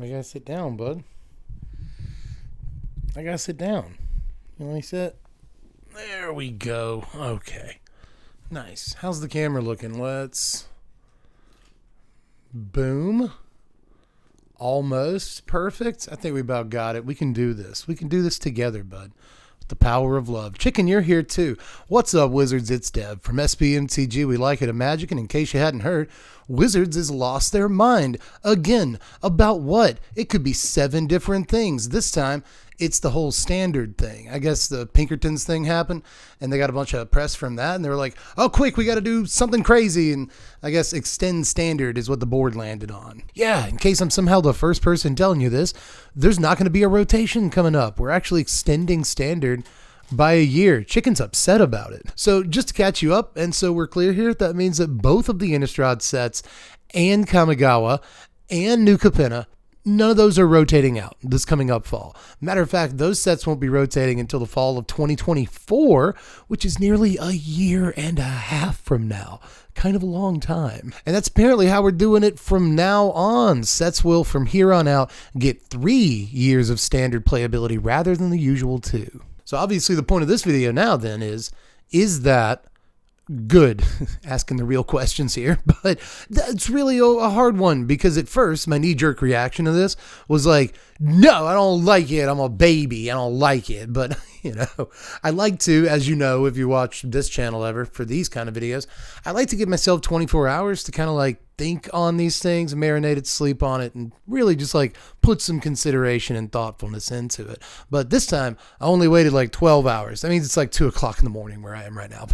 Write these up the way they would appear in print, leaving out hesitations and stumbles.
I gotta sit down, bud. I gotta sit down. You let me sit? There we go. Okay. Nice. How's the camera looking? Let's... Boom. Almost perfect. I think we about got it. We can do this. We can do this together, bud. With the power of love. Chicken, you're here too. What's up, Wizards? It's Deb from Mtg. We like it at Magic, and in case you hadn't heard, Wizards has lost their mind. Again. About what? It could be 7 different things. This time, it's the whole standard thing. I guess the Pinkertons thing happened, and they got a bunch of press from that, and they were like, oh, quick, we got to do something crazy, and I guess extend standard is what the board landed on. Yeah, in case I'm somehow the first person telling you this, there's not going to be a rotation coming up. We're actually extending standard by a year. Chicken's upset about it. So just to catch you up, and so we're clear here, that means that both of the Innistrad sets and Kamigawa and New Capenna, none of those are rotating out this coming up fall. Matter of fact, those sets won't be rotating until the fall of 2024, which is nearly a year and a half from now. Kind of a long time. And that's apparently how we're doing it from now on. Sets will, from here on out, get 3 years of standard playability rather than the usual 2. So obviously the point of this video now then is that good? Asking the real questions here, but that's really a hard one, because at first my knee-jerk reaction to this was like, no, I don't like it. I'm a baby. I don't like it. But, I like to, as you know, if you watch this channel ever for these kind of videos, I like to give myself 24 hours to kind of like think on these things, marinate it, sleep on it, and really just like put some consideration and thoughtfulness into it. But this time I only waited like 12 hours. That means it's like 2 o'clock in the morning where I am right now.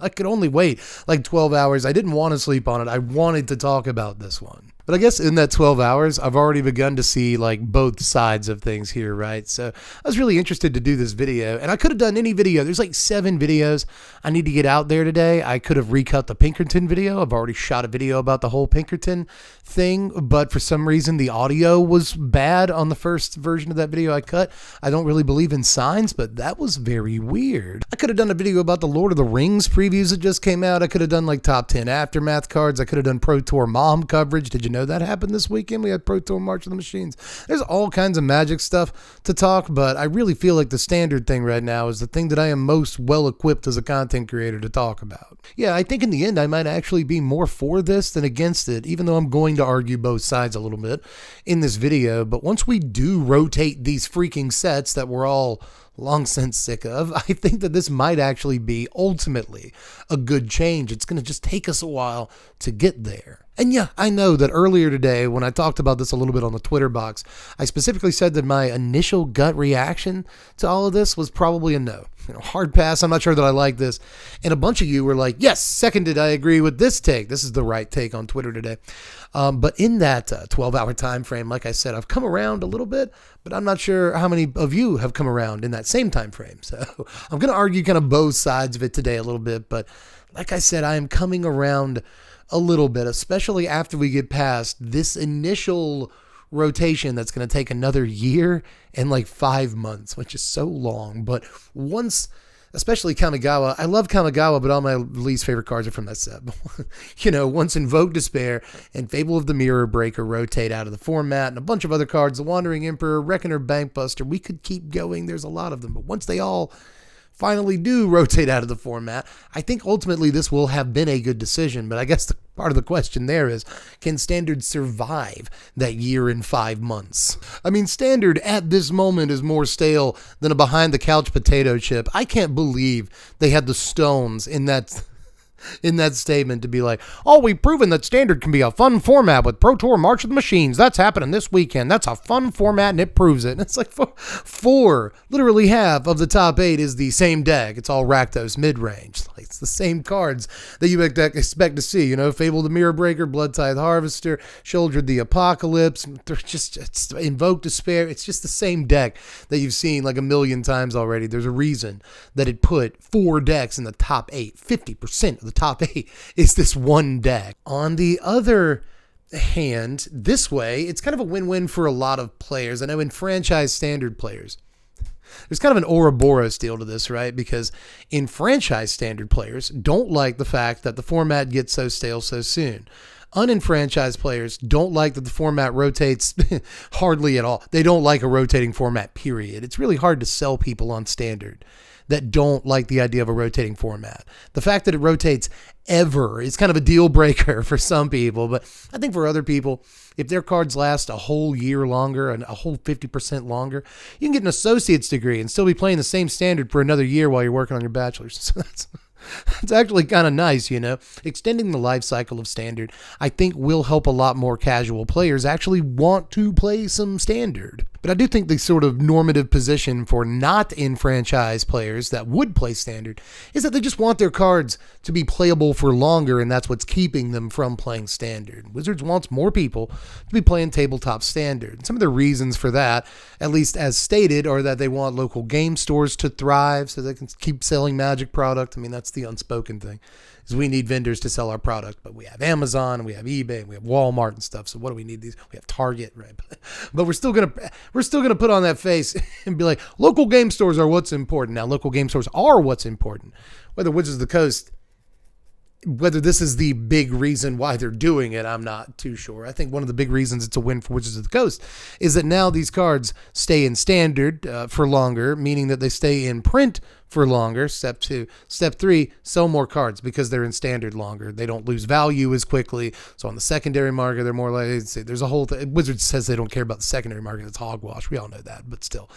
I could only wait like 12 hours. I didn't want to sleep on it. I wanted to talk about this one. But I guess in that 12 hours, I've already begun to see like both sides of things here, right? So I was really interested to do this video, and I could have done any video. There's like 7 videos I need to get out there today. I could have recut the Pinkerton video. I've already shot a video about the whole Pinkerton thing, but for some reason the audio was bad on the first version of that video I cut. I don't really believe in signs, but that was very weird. I could have done a video about the Lord of the Rings previews that just came out. I could have done like top 10 Aftermath cards. I could have done Pro Tour Mom coverage. Did you know that happened this weekend? We had Pro Tour March of the Machines. There's all kinds of Magic stuff to talk, but I really feel like the standard thing right now is the thing that I am most well equipped as a content creator to talk about. Yeah, I think in the end I might actually be more for this than against it, even though I'm going to argue both sides a little bit in this video. But once we do rotate these freaking sets that we're all long since sick of, I think that this might actually be ultimately a good change. It's going to just take us a while to get there. And yeah, I know that earlier today when I talked about this a little bit on the Twitter box, I specifically said that my initial gut reaction to all of this was probably a no. Hard pass. I'm not sure that I like this. And a bunch of you were like, yes, seconded. I agree with this take. This is the right take on Twitter today. But in that 12-hour time frame, like I said, I've come around a little bit, but I'm not sure how many of you have come around in that same time frame. So I'm going to argue kind of both sides of it today a little bit. But like I said, I am coming around a little bit, especially after we get past this initial rotation that's going to take another year and like 5 months, which is so long. But once, especially Kamigawa, I love Kamigawa, but all my least favorite cards are from that set. Once Invoke Despair and Fable of the Mirror Breaker rotate out of the format, and a bunch of other cards, the Wandering Emperor, Reckoner, Bankbuster, we could keep going. There's a lot of them, but once they all finally do rotate out of the format, I think ultimately this will have been a good decision. But I guess the part of the question there is, can Standard survive that year and 5 months? I mean, Standard at this moment is more stale than a behind-the-couch potato chip. I can't believe they had the stones in that statement to be like, oh, we've proven that Standard can be a fun format with Pro Tour March of the Machines. That's happening this weekend. That's a fun format, and it proves it. And it's like literally half of the top 8 is the same deck. It's all Rakdos mid-range. Like, it's the same cards that you expect to see. Fable the Mirror Breaker, Blood Tithe Harvester, Shoulder the Apocalypse. It's Invoke Despair. It's just the same deck that you've seen like a million times already. There's a reason that it put 4 decks in the top 8. 50% of the top 8 is this one deck. On the other hand, this way, it's kind of a win-win for a lot of players. I know in franchise Standard players, there's kind of an Ouroboros deal to this, right? Because in franchise Standard players don't like the fact that the format gets so stale so soon. Unenfranchised players don't like that the format rotates hardly at all. They don't like a rotating format, period. It's really hard to sell people on Standard that don't like the idea of a rotating format. The fact that it rotates ever is kind of a deal breaker for some people, but I think for other people, if their cards last a whole year longer and a whole 50% longer, you can get an associate's degree and still be playing the same Standard for another year while you're working on your bachelor's. So it's actually kind of nice, you know. Extending the life cycle of Standard, I think, will help a lot more casual players actually want to play some Standard. But I do think the sort of normative position for not enfranchised players that would play Standard is that they just want their cards to be playable for longer, and that's what's keeping them from playing Standard. Wizards wants more people to be playing tabletop Standard. Some of the reasons for that, at least as stated, are that they want local game stores to thrive so they can keep selling Magic product. I mean, that's the unspoken thing, is we need vendors to sell our product, but we have Amazon, and we have eBay, and we have Walmart and stuff. So what do we need these? We have Target, right? But we're still gonna put on that face and be like, local game stores are what's important. Now, local game stores are what's important. Whether Wizards of the Coast, whether this is the big reason why they're doing it, I'm not too sure. I think one of the big reasons it's a win for Wizards of the Coast is that now these cards stay in Standard for longer, meaning that they stay in print for longer. Step 2. Step 3, sell more cards because they're in Standard longer. They don't lose value as quickly. So on the secondary market, they're more likely to say there's a whole Wizards says they don't care about the secondary market. It's hogwash. We all know that, but still.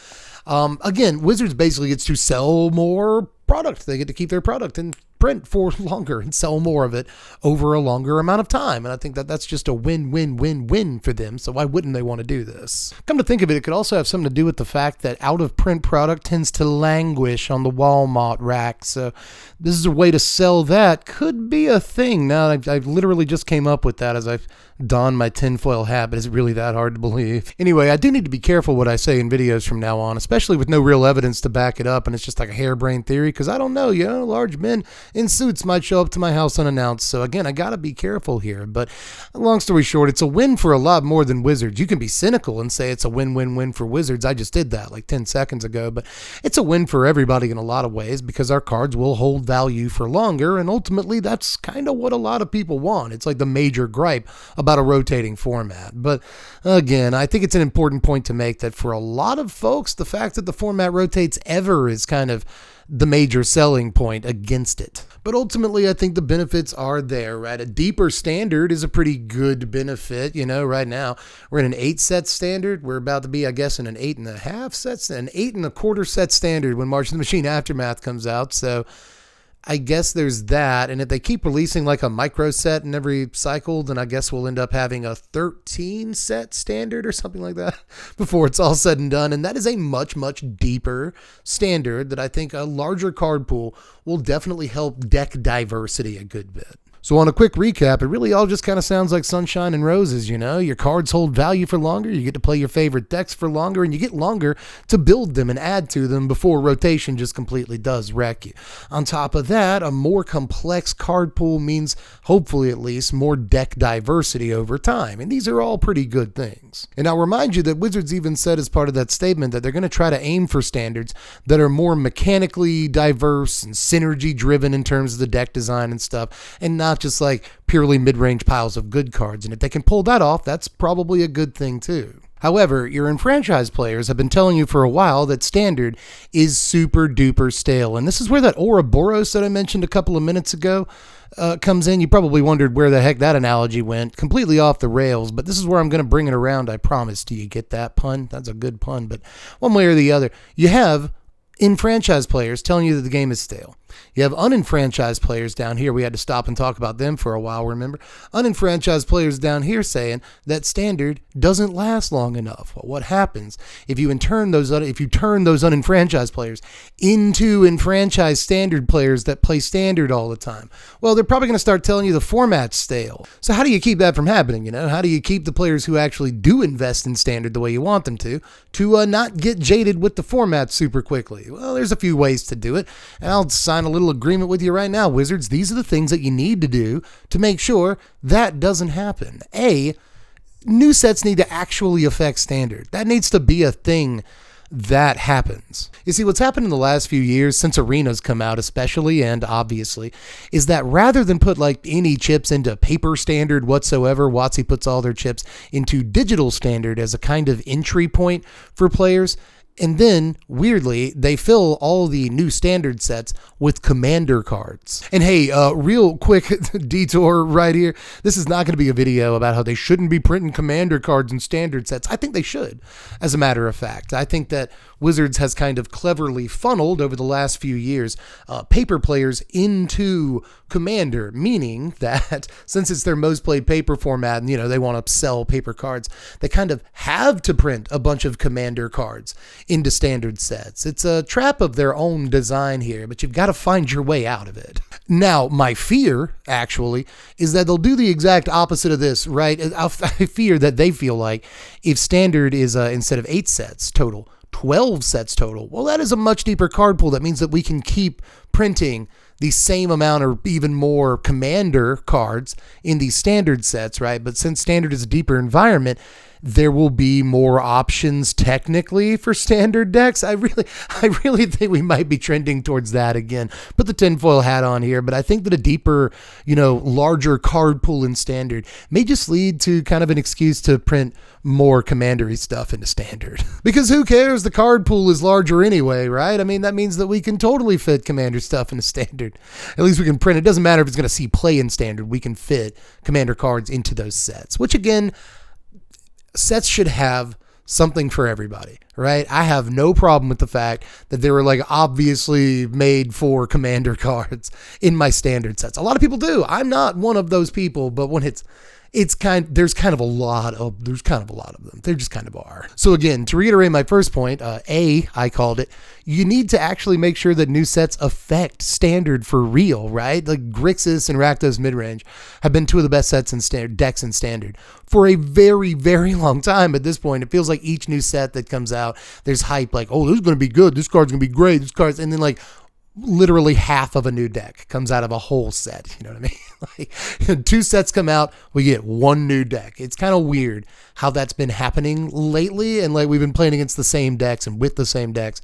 Again, Wizards basically gets to sell more product. They get to keep their product in print for longer and sell more of it over a longer amount of time. And I think that that's just a win-win-win-win for them. So why wouldn't they want to do this? Come to think of it, it could also have something to do with the fact that out-of-print product tends to languish on the Walmart rack. So this is a way to sell that. Could be a thing. Now, I've literally just came up with that as I've donned my tinfoil hat, but is it really that hard to believe? Anyway, I do need to be careful what I say in videos from now on, especially with no real evidence to back it up, and it's just like a harebrained theory, because I don't know, you know, large men in suits might show up to my house unannounced. So again, I gotta be careful here. But long story short, it's a win for a lot more than Wizards. You can be cynical and say it's a win-win-win for Wizards. I just did that like 10 seconds ago, but it's a win for everybody in a lot of ways because our cards will hold value for longer, and ultimately that's kind of what a lot of people want. It's like the major gripe about a rotating format. But again, I think it's an important point to make that for a lot of folks, the fact that the format rotates ever is kind of the major selling point against it. But ultimately, I think the benefits are there, right? A deeper Standard is a pretty good benefit. You know, right now we're in an 8-set Standard. We're about to be, I guess, in an 8.5 sets, an 8.25 set Standard when March of the Machine Aftermath comes out. So I guess there's that. And if they keep releasing like a micro set in every cycle, then I guess we'll end up having a 13 set Standard or something like that before it's all said and done. And that is a much, much deeper Standard that I think a larger card pool will definitely help deck diversity a good bit. So on a quick recap, it really all just kind of sounds like sunshine and roses, you know? Your cards hold value for longer, you get to play your favorite decks for longer, and you get longer to build them and add to them before rotation just completely does wreck you. On top of that, a more complex card pool means, hopefully at least, more deck diversity over time, and these are all pretty good things. And I'll remind you that Wizards even said as part of that statement that they're going to try to aim for standards that are more mechanically diverse and synergy-driven in terms of the deck design and stuff, and not just like purely mid-range piles of good cards. And if they can pull that off, that's probably a good thing too. However, your enfranchised players have been telling you for a while that Standard is super duper stale. And this is where that Ouroboros that I mentioned a couple of minutes ago comes in. You probably wondered where the heck that analogy went. Completely off the rails, but this is where I'm going to bring it around, I promise. Do you get that pun? That's a good pun, but one way or the other, you have enfranchised players telling you that the game is stale. You have unenfranchised players down here. We had to stop and talk about them for a while, remember? Unenfranchised players down here saying that Standard doesn't last long enough. Well, what happens if you turn those unenfranchised players into enfranchised Standard players that play Standard all the time? Well, they're probably going to start telling you the format's stale. So how do you keep that from happening? You know, how do you keep the players who actually do invest in Standard the way you want them to not get jaded with the format super quickly? Well, there's a few ways to do it, and I'll sign a little agreement with you right now, Wizards. These are the things that you need to do to make sure that doesn't happen. A, new sets need to actually affect Standard. That needs to be a thing that happens. You see, what's happened in the last few years, since Arena's come out especially and obviously, is that rather than put like any chips into paper standard whatsoever, WOTC puts all their chips into digital standard as a kind of entry point for players. And then, weirdly, they fill all the new standard sets with commander cards. And hey, real quick detour right here. This is not going to be a video about how they shouldn't be printing commander cards in standard sets. I think they should, as a matter of fact. I think that Wizards has kind of cleverly funneled over the last few years paper players into commander, meaning that since it's their most played paper format and, you know, they want to sell paper cards, they kind of have to print a bunch of commander cards into standard sets. It's a trap of their own design here, but you've got to find your way out of it. Now, my fear, actually, is that they'll do the exact opposite of this, right? I fear that they feel like if standard is, instead of 8 sets total, 12 sets total, well, that is a much deeper card pool. That means that we can keep printing the same amount or even more commander cards in these standard sets, right? But since standard is a deeper environment, there will be more options technically for standard decks. I really think we might be trending towards that again. Put the tinfoil hat on here, but I think that a deeper, you know, larger card pool in standard may just lead to kind of an excuse to print more commandery stuff into standard. Because who cares? The card pool is larger anyway, right? I mean, that means that we can totally fit commander stuff into standard. At least we can print. It doesn't matter if it's going to see play in standard. We can fit commander cards into those sets, which again, sets should have something for everybody, right? I have no problem with the fact that they were like obviously made for commander cards in my standard sets. A lot of people do. I'm not one of those people, but when there's kind of a lot of them. There just kind of are. So again, to reiterate my first point, I called it, you need to actually make sure that new sets affect standard for real, right? Like Grixis and Rakdos Midrange have been two of the best sets in standard decks in standard for a very, very long time. At this point, it feels like each new set that comes out, there's hype like, oh, this is going to be good. This card's going to be great. And then like literally half of a new deck comes out of a whole set. You know what I mean? Like 2 sets come out, we get 1 new deck. It's kind of weird how that's been happening lately. And like we've been playing against the same decks and with the same decks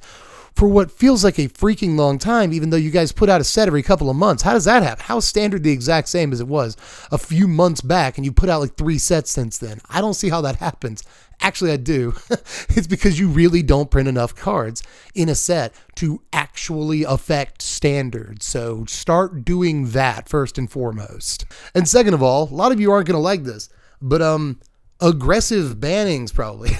for what feels like a freaking long time, even though you guys put out a set every couple of months. How does that happen? How is standard the exact same as it was a few months back and you put out like 3 sets since then? I don't see how that happens. Actually, I do. It's because you really don't print enough cards in a set to actually affect standard. So start doing that first and foremost. And second of all, a lot of you aren't going to like this, but aggressive bannings probably.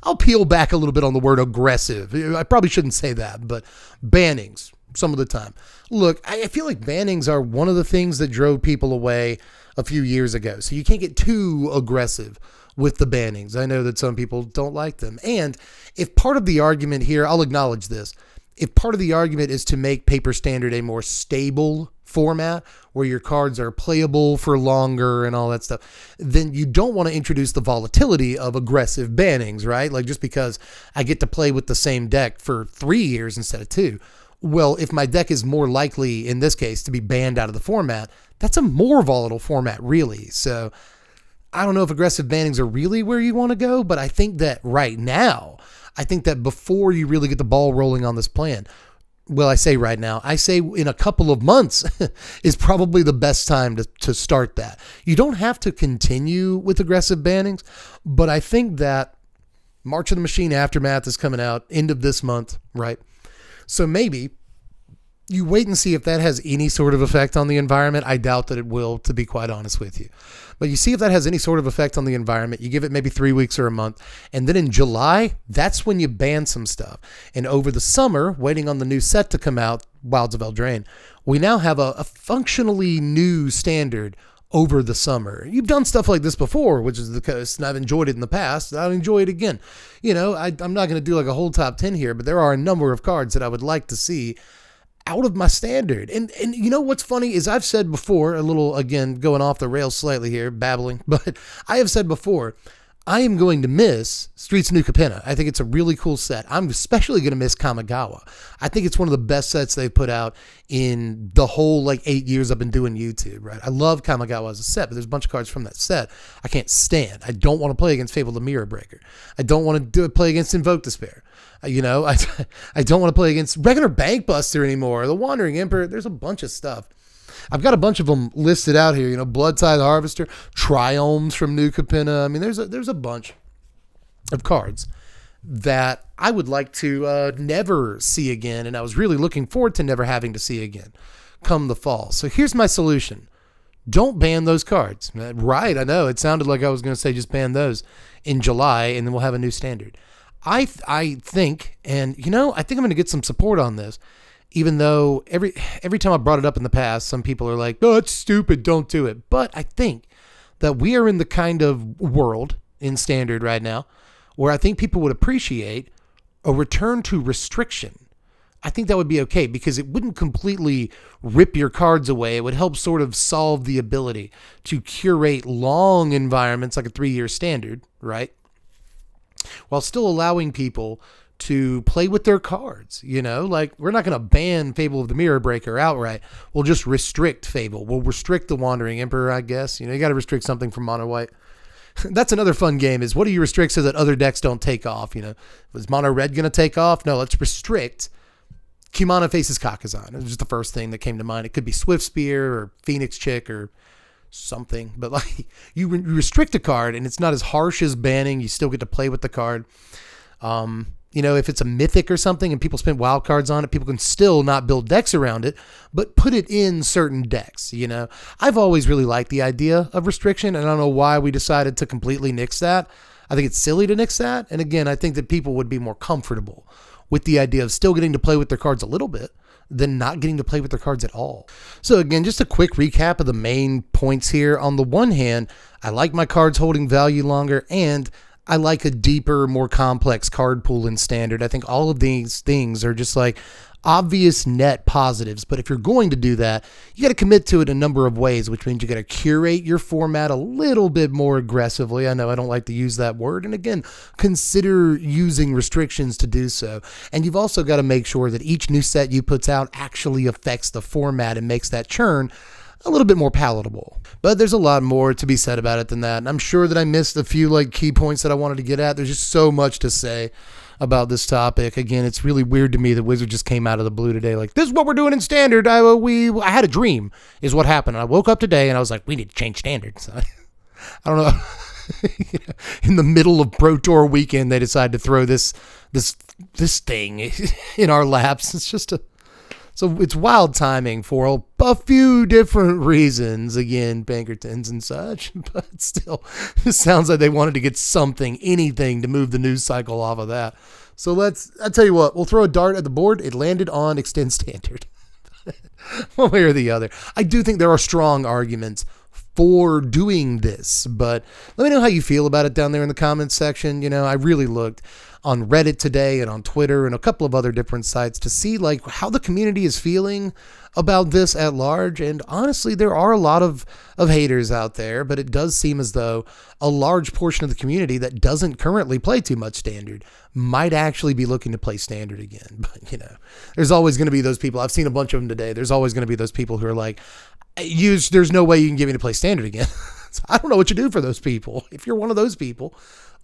I'll peel back a little bit on the word aggressive. I probably shouldn't say that, but bannings some of the time. Look, I feel like bannings are one of the things that drove people away a few years ago. So you can't get too aggressive with the bannings. I know that some people don't like them. And if part of the argument here, I'll acknowledge this, if part of the argument is to make paper standard a more stable format where your cards are playable for longer and all that stuff, then you don't want to introduce the volatility of aggressive bannings, right? Like just because I get to play with the same deck for 3 years instead of 2. Well, if my deck is more likely in this case to be banned out of the format, that's a more volatile format really. So I don't know if aggressive bannings are really where you want to go, but I think that right now, I think that before you really get the ball rolling on this plan, well, I say right now, I say in a couple of months is probably the best time to start that. You don't have to continue with aggressive bannings, but I think that March of the Machine Aftermath is coming out end of this month, right? So maybe you wait and see if that has any sort of effect on the environment. I doubt that it will, to be quite honest with you. But you see if that has any sort of effect on the environment. You give it maybe 3 weeks or a month. And then in July, that's when you ban some stuff. And over the summer, waiting on the new set to come out, Wilds of Eldraine, we now have a functionally new standard over the summer. You've done stuff like this before, which is the case, and I've enjoyed it in the past. I'll enjoy it again. You know, I'm not going to do like a whole top 10 here, but there are a number of cards that I would like to see out of my standard. And you know what's funny is I've said before, a little, again, going off the rails slightly here, babbling, but I have said before, I am going to miss Streets of New Capenna. I think it's a really cool set. I'm especially going to miss Kamigawa. I think it's one of the best sets they've put out in the whole 8 years I've been doing YouTube, right? I love Kamigawa as a set, but there's a bunch of cards from that set I can't stand. I don't want to play against Fable the Mirror Breaker. I don't want to play against Invoke Despair. I don't want to play against regular Bankbuster anymore. The Wandering Emperor, there's a bunch of stuff. I've got a bunch of them listed out here, Blood Tide Harvester, Triomes from New Capenna. I mean, there's a bunch of cards that I would like to never see again, and I was really looking forward to never having to see again come the fall. So here's my solution. Don't ban those cards. Right, I know. It sounded like I was going to say just ban those in July, and then we'll have a new standard. I think, and I think I'm going to get some support on this, even though every time I brought it up in the past, some people are like, oh, it's stupid, don't do it. But I think that we are in the kind of world in Standard right now where I think people would appreciate a return to restriction. I think that would be okay because it wouldn't completely rip your cards away. It would help sort of solve the ability to curate long environments like a 3-year Standard, right? While still allowing people to play with their cards, we're not going to ban Fable of the Mirror Breaker outright. We'll just restrict Fable. We'll restrict the Wandering Emperor, I guess. You got to restrict something from Mono White. That's another fun game is what do you restrict so that other decks don't take off? Was Mono Red going to take off? No, let's restrict Kumana faces Kakazan. It was just the first thing that came to mind. It could be Swift Spear or Phoenix Chick or something, but you restrict a card and it's not as harsh as banning. You still get to play with the card. If it's a mythic or something and people spend wild cards on it, people can still not build decks around it, but put it in certain decks. I've always really liked the idea of restriction, and I don't know why we decided to completely nix that. I think it's silly to nix that. And again, I think that people would be more comfortable with the idea of still getting to play with their cards a little bit than not getting to play with their cards at all. So again, just a quick recap of the main points here. On the one hand, I like my cards holding value longer, and I like a deeper, more complex card pool in Standard. I think all of these things are just obvious net positives, but if you're going to do that, you got to commit to it a number of ways, which means you got to curate your format a little bit more aggressively. I know I don't like to use that word, and again, consider using restrictions to do so. And you've also got to make sure that each new set you put out actually affects the format and makes that churn a little bit more palatable. But there's a lot more to be said about it than that, and I'm sure that I missed a few key points that I wanted to get at. There's just so much to say about this topic. Again, it's really weird to me that Wizard just came out of the blue today this is what we're doing in Standard. I had a dream is what happened. I woke up today and I was like, we need to change Standard. So I don't know. In the middle of Pro Tour weekend, they decided to throw this thing in our laps. So it's wild timing for a few different reasons. Again, Bankertons and such, but still, it sounds like they wanted to get anything to move the news cycle off of that. So I'll tell you what, we'll throw a dart at the board. It landed on Extend Standard. One way or the other. I do think there are strong arguments for doing this, but let me know how you feel about it down there in the comments section. I really looked on Reddit today and on Twitter and a couple of other different sites to see how the community is feeling about this at large. And honestly, there are a lot of haters out there, but it does seem as though a large portion of the community that doesn't currently play too much Standard might actually be looking to play Standard again. But there's always going to be those people. I've seen a bunch of them today. There's always going to be those people who are like, there's no way you can get me to play Standard again. So I don't know what you do for those people. If you're one of those people,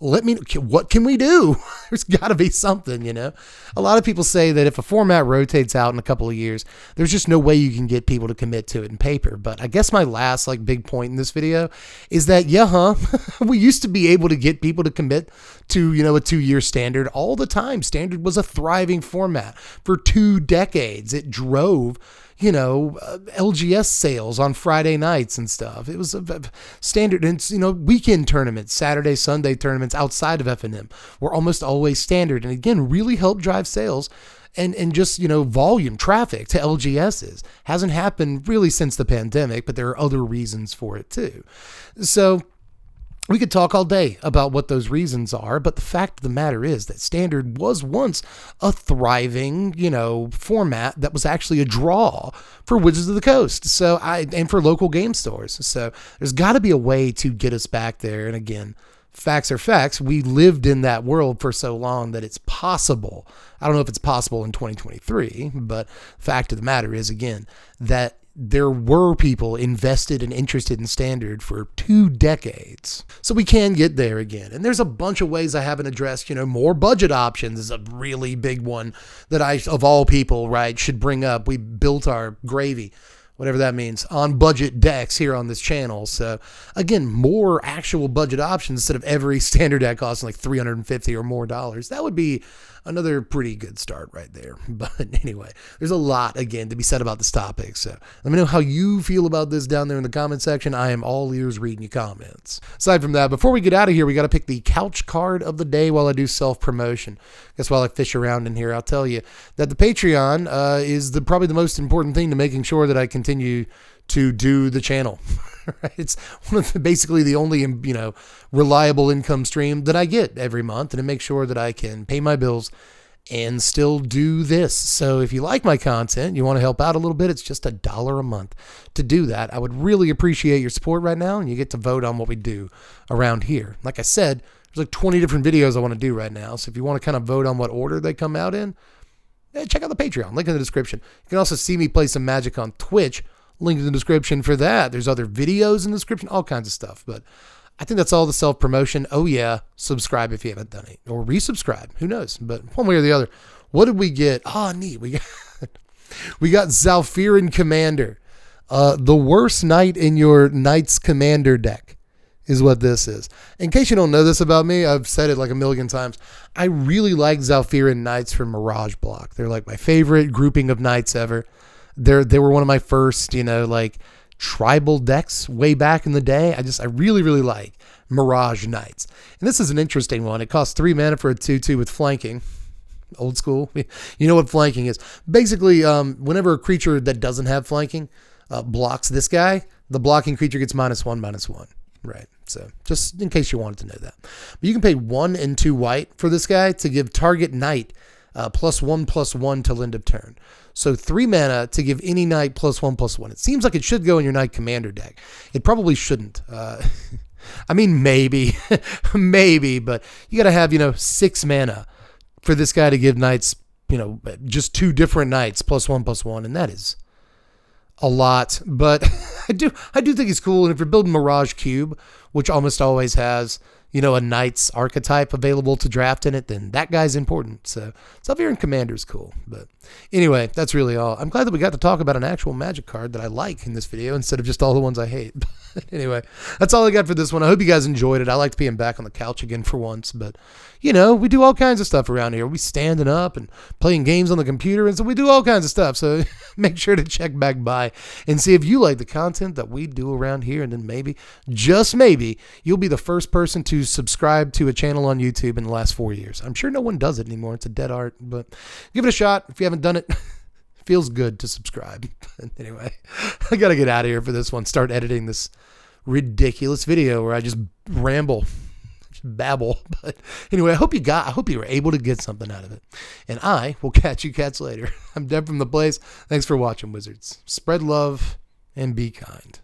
let me know. What can we do? There's got to be something, A lot of people say that if a format rotates out in a couple of years, there's just no way you can get people to commit to it in paper. But I guess my last big point in this video is that, we used to be able to get people to commit to, a 2-year Standard all the time. Standard was a thriving format for 2 decades. It drove LGS sales on Friday nights and stuff. It was a Standard, and weekend tournaments, Saturday, Sunday tournaments outside of FNM were almost always Standard, and again, really helped drive sales and just, volume traffic to LGSs. Hasn't happened really since the pandemic, but there are other reasons for it too. So we could talk all day about what those reasons are, but the fact of the matter is that Standard was once a thriving, format that was actually a draw for Wizards of the Coast. And for local game stores. So there's got to be a way to get us back there. And again, facts are facts. We lived in that world for so long that it's possible. I don't know if it's possible in 2023, but fact of the matter is, again, that there were people invested and interested in Standard for 2 decades. So we can get there again. And there's a bunch of ways I haven't addressed. More budget options is a really big one that I, of all people, right, should bring up. We built our gravy, whatever that means, on budget decks here on this channel. So again, more actual budget options instead of every Standard deck costing like $350 or more. That would be another pretty good start right there. But anyway, there's a lot, again, to be said about this topic. So let me know how you feel about this down there in the comment section. I am all ears reading your comments. Aside from that, before we get out of here, we got to pick the couch card of the day while I do self-promotion. Guess while I fish around in here, I'll tell you that the Patreon is probably the most important thing to making sure that I continue to do the channel. Right? It's one of basically the only, reliable income stream that I get every month, and it makes sure that I can pay my bills and still do this. So if you like my content, you want to help out a little bit, it's just $1 a month to do that. I would really appreciate your support right now, and you get to vote on what we do around here. Like I said, there's like 20 different videos I want to do right now. So if you want to kind of vote on what order they come out in, check out the Patreon, link in the description. You can also see me play some Magic on Twitch. Link in the description for that. There's other videos in the description, all kinds of stuff. But I think that's all the self-promotion. Oh, yeah, subscribe if you haven't done it. Or resubscribe. Who knows? But one way or the other. What did we get? Oh, neat. We got Zalfirin Commander. The worst knight in your Knight's Commander deck is what this is. In case you don't know this about me, I've said it like a million times. I really like Zalfirin Knights from Mirage Block. They're like my favorite grouping of knights ever. They were one of my first, tribal decks way back in the day. I really, really like Mirage Knights. And this is an interesting one. It costs 3 mana for a 2/2 with flanking. Old school. You know what flanking is. Basically, whenever a creature that doesn't have flanking blocks this guy, the blocking creature gets -1/-1. Right. So just in case you wanted to know that. But you can pay 1 and 2 white for this guy to give target knight +1/+1 till end of turn. So 3 mana to give any knight +1/+1. It seems like it should go in your Knight Commander deck. It probably shouldn't. I mean, maybe, maybe, but you got to have, 6 mana for this guy to give knights, just 2 different knights +1/+1. And that is a lot, but I do think it's cool. And if you're building Mirage Cube, which almost always has, a knight's archetype available to draft in it, then that guy's important. So Zalfirin Commander is cool. But anyway, that's really all. I'm glad that we got to talk about an actual Magic card that I like in this video instead of just all the ones I hate. Anyway, that's all I got for this one. I hope you guys enjoyed it. I liked being back on the couch again for once, but we do all kinds of stuff around here. We standing up and playing games on the computer, and so we do all kinds of stuff. So make sure to check back by and see if you like the content that we do around here, and then maybe, just maybe, you'll be the first person to subscribe to a channel on YouTube in the last 4 years. I'm sure no one does it anymore. It's a dead art, but give it a shot if you haven't done it. Feels good to subscribe. Anyway, I got to get out of here for this one. Start editing this ridiculous video where I just ramble, just babble. But anyway, I hope you were able to get something out of it. And I will catch you cats later. I'm Deb from The Blaze. Thanks for watching, Wizards. Spread love and be kind.